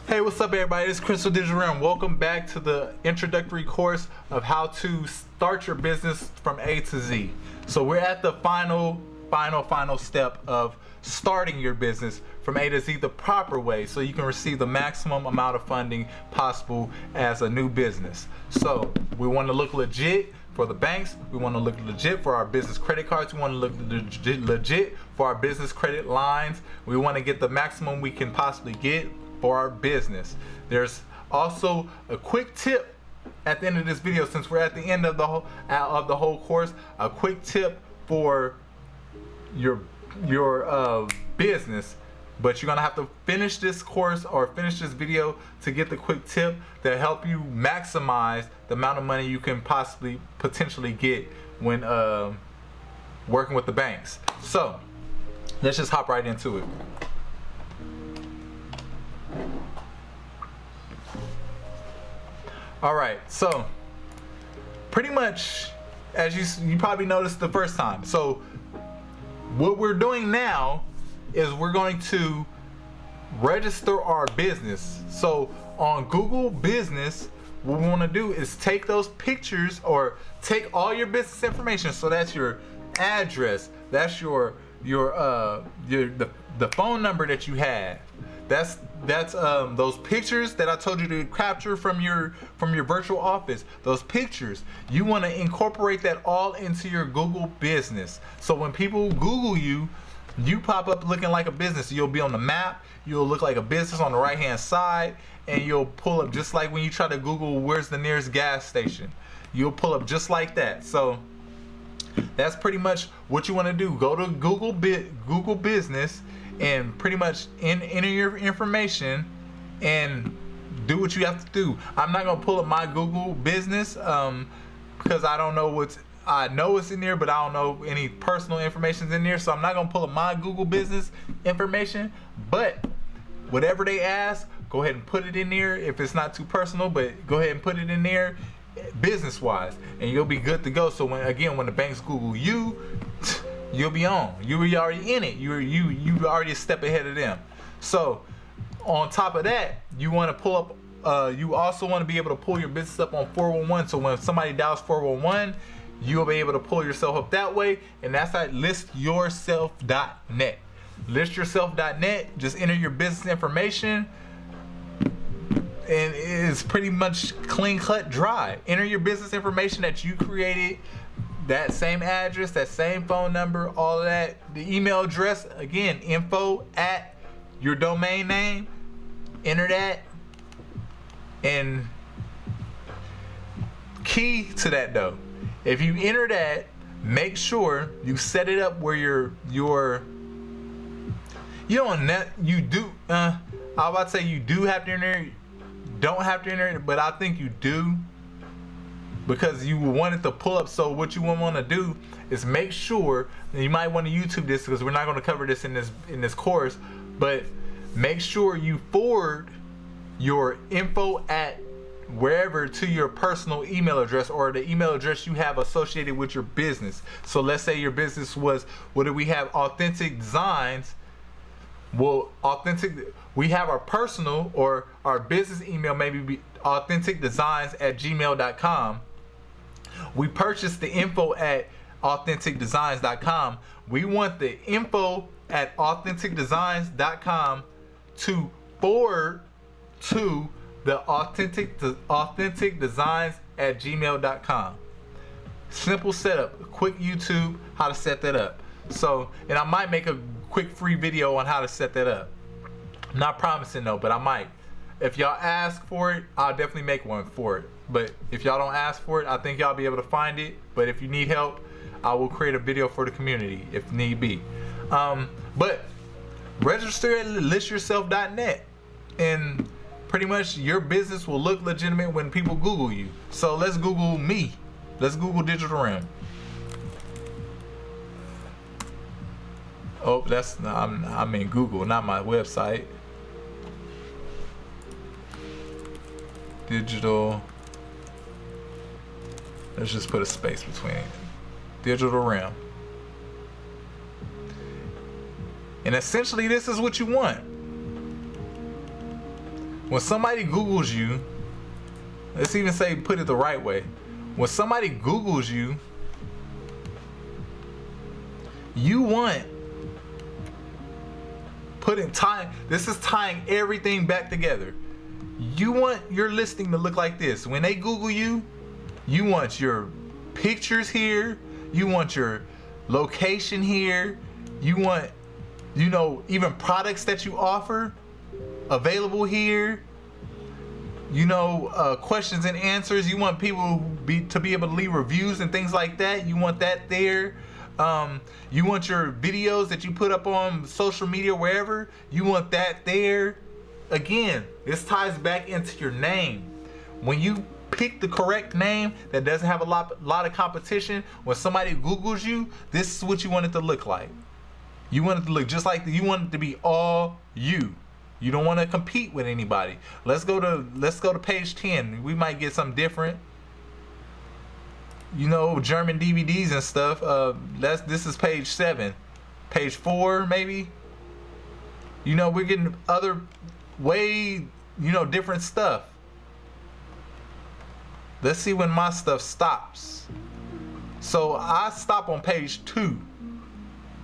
Hey, what's up everybody? It's Crystal Digital Realm. Welcome back to the introductory course of how to start your business from A to Z. So we're at the final step of starting your business from A to Z the proper way so you can receive the maximum amount of funding possible as a new business. So we want to look legit for the banks, we want to look legit for our business credit cards, we want to look legit for our business credit lines, we want to get the maximum we can possibly get for our business. There's also a quick tip at the end of this video, since we're at the end of the whole course, a quick tip for your business, but you're gonna have to finish this course or finish this video to get the quick tip that help you maximize the amount of money you can potentially get when working with the banks. So let's just hop right into it. All right, so pretty much as you probably noticed the first time, so what we're doing now is we're going to register our business. So on Google Business, what we want to do is take those pictures or take all your business information. So that's your address, that's the phone number that you have. That's those pictures that I told you to capture from your virtual office. Those pictures, you want to incorporate that all into your Google Business. So when people Google you, you pop up looking like a business. You'll be on the map, you'll look like a business on the right hand side, and you'll pull up just like when you try to Google where's the nearest gas station. You'll pull up just like that. So that's pretty much what you want to do. Go to Google Business and pretty much enter your information and do what you have to do. I'm not gonna pull up my Google Business because I don't know I know it's in there, but I don't know any personal information's in there, so I'm not gonna pull up my Google Business information. But whatever they ask, go ahead and put it in there if it's not too personal, but go ahead and put it in there business wise and you'll be good to go. So when the banks Google you, you'll be on. You were already in it. You already a step ahead of them. So on top of that, you want to pull up. You also want to be able to pull your business up on 411. So when somebody dials 411, you'll be able to pull yourself up that way. And that's at listyourself.net. Listyourself.net. Just enter your business information, and it's pretty much clean cut, dry. Enter your business information that you created. That same address, that same phone number, all of that. The email address, again, info at your domain name. Enter that. And key to that though, if you enter that, make sure you set it up where I was about to say you do have to enter, don't have to enter it, but I think you do, because you want it to pull up. So what you want to do is make sure, and you might want to YouTube this because we're not going to cover this in this course, but make sure you forward your info at wherever to your personal email address or the email address you have associated with your business. So let's say your business was, what do we have? Authentic Designs. Well, we have our personal or our business email, maybe be authenticdesigns@gmail.com. We purchased the info at authenticdesigns.com. We want the info at authenticdesigns.com to forward to the authenticdesigns@gmail.com. Simple setup, quick YouTube how to set that up. So, and I might make a quick free video on how to set that up. I'm not promising though, but I might. If y'all ask for it, I'll definitely make one for it. But if y'all don't ask for it, I think y'all be able to find it. But if you need help, I will create a video for the community if need be. But register at listyourself.net, and pretty much your business will look legitimate when people Google you. So let's Google me. Let's Google Digital Realm. Oh, I mean Google, not my website. Digital. Let's just put a space between it. Digital Realm. And essentially this is what you want. when somebody Googles you, let's even say put it the right way. When somebody Googles you, you want this is tying everything back together. You want your listing to look like this. When they Google you, you want your pictures here, you want your location here, you want, you know, even products that you offer available here, you know, questions and answers. You want people to be able to leave reviews and things like that. You want that there. You want your videos that you put up on social media, wherever, you want that there. Again, this ties back into your name. When you pick the correct name that doesn't have a lot of competition, when somebody Googles you, this is what you want it to look like. You want it to look just like, you want it to be all you. You don't want to compete with anybody. Let's go to page 10. We might get something different. You know, German DVDs and stuff. This is page 7. Page 4 maybe. You know, we're getting other way, you know, different stuff. Let's see when my stuff stops. So I stop on page 2.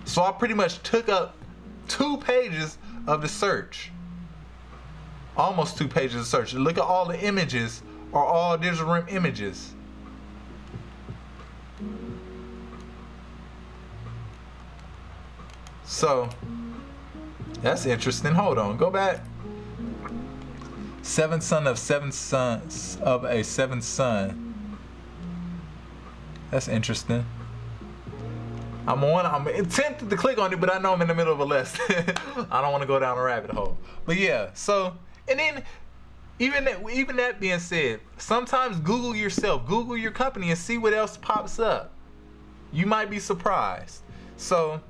So I pretty much took up 2 pages of the search. Almost 2 pages of search. Look at all the images are all Digital Rim images. So that's interesting. Hold on, go back. Seventh son of 7 sons of a 7th son. That's interesting. I'm tempted to click on it, but I know I'm in the middle of a lesson. I don't want to go down a rabbit hole. But yeah, so, and then even that being said, sometimes Google yourself, Google your company and see what else pops up. You might be surprised. So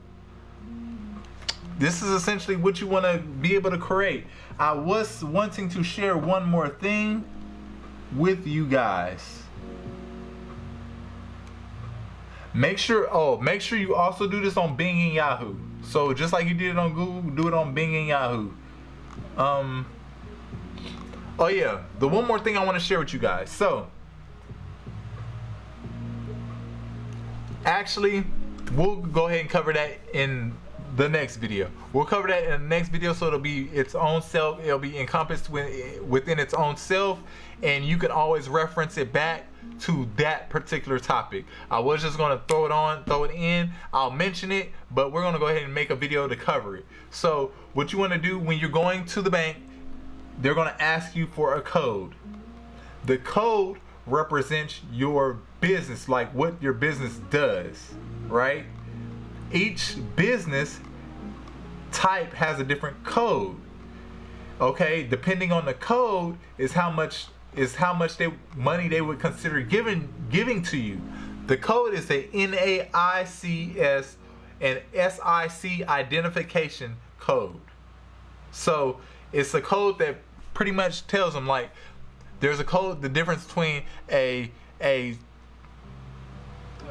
this is essentially what you want to be able to create. I was wanting to share one more thing with you guys. Make sure you also do this on Bing and Yahoo. So just like you did it on Google, do it on Bing and Yahoo. Oh yeah, the one more thing I want to share with you guys. So actually, we'll go ahead and cover that in the next video. We'll cover that in the next video, so it'll be its own self. It'll be encompassed within its own self, and you can always reference it back to that particular topic. I was just gonna throw it in. I'll mention it, but we're gonna go ahead and make a video to cover it. So what you want to do when you're going to the bank, they're gonna ask you for a code. The code represents your business, like what your business does, right? Each business type has a different code. Okay, depending on the code is how much money they would consider giving to you. The code is a NAICS and SIC identification code. So it's a code that pretty much tells them, like, there's a code, the difference between a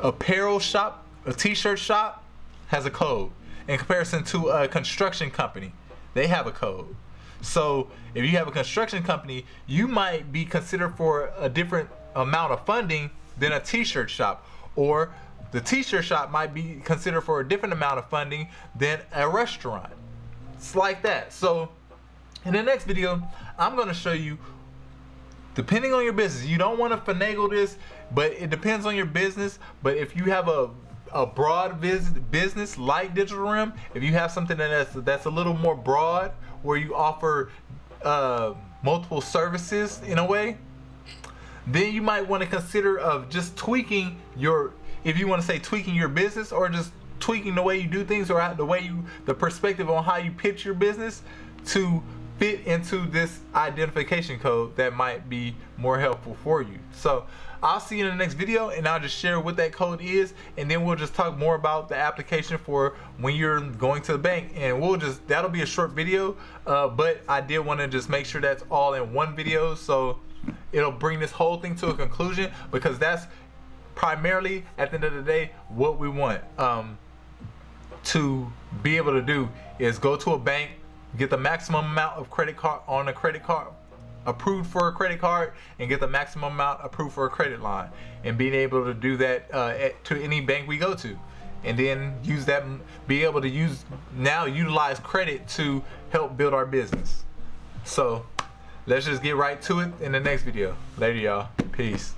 apparel shop, a t-shirt shop has a code in comparison to a construction company. They have a code. So if you have a construction company, you might be considered for a different amount of funding than a t-shirt shop, or the t-shirt shop might be considered for a different amount of funding than a restaurant. It's like that. So in the next video, I'm going to show you, depending on your business, you don't want to finagle this, but it depends on your business. But if you have a broad business like Digital Rim, if you have something that's a little more broad, where you offer multiple services in a way, then you might want to consider of just tweaking your, if you want to say tweaking your business, or just tweaking the way you do things, or the perspective on how you pitch your business to fit into this identification code that might be more helpful for you. So I'll see you in the next video, and I'll just share what that code is, and then we'll just talk more about the application for when you're going to the bank, and that'll be a short video, but I did want to just make sure that's all in one video, so it'll bring this whole thing to a conclusion, because that's primarily, at the end of the day, what we want to be able to do is go to a bank, get the maximum amount of credit card on a credit card approved for a credit card and get the maximum amount approved for a credit line, and being able to do that to any bank we go to, and then use that, be able to utilize credit to help build our business. So let's just get right to it in the next video. Later, y'all. Peace.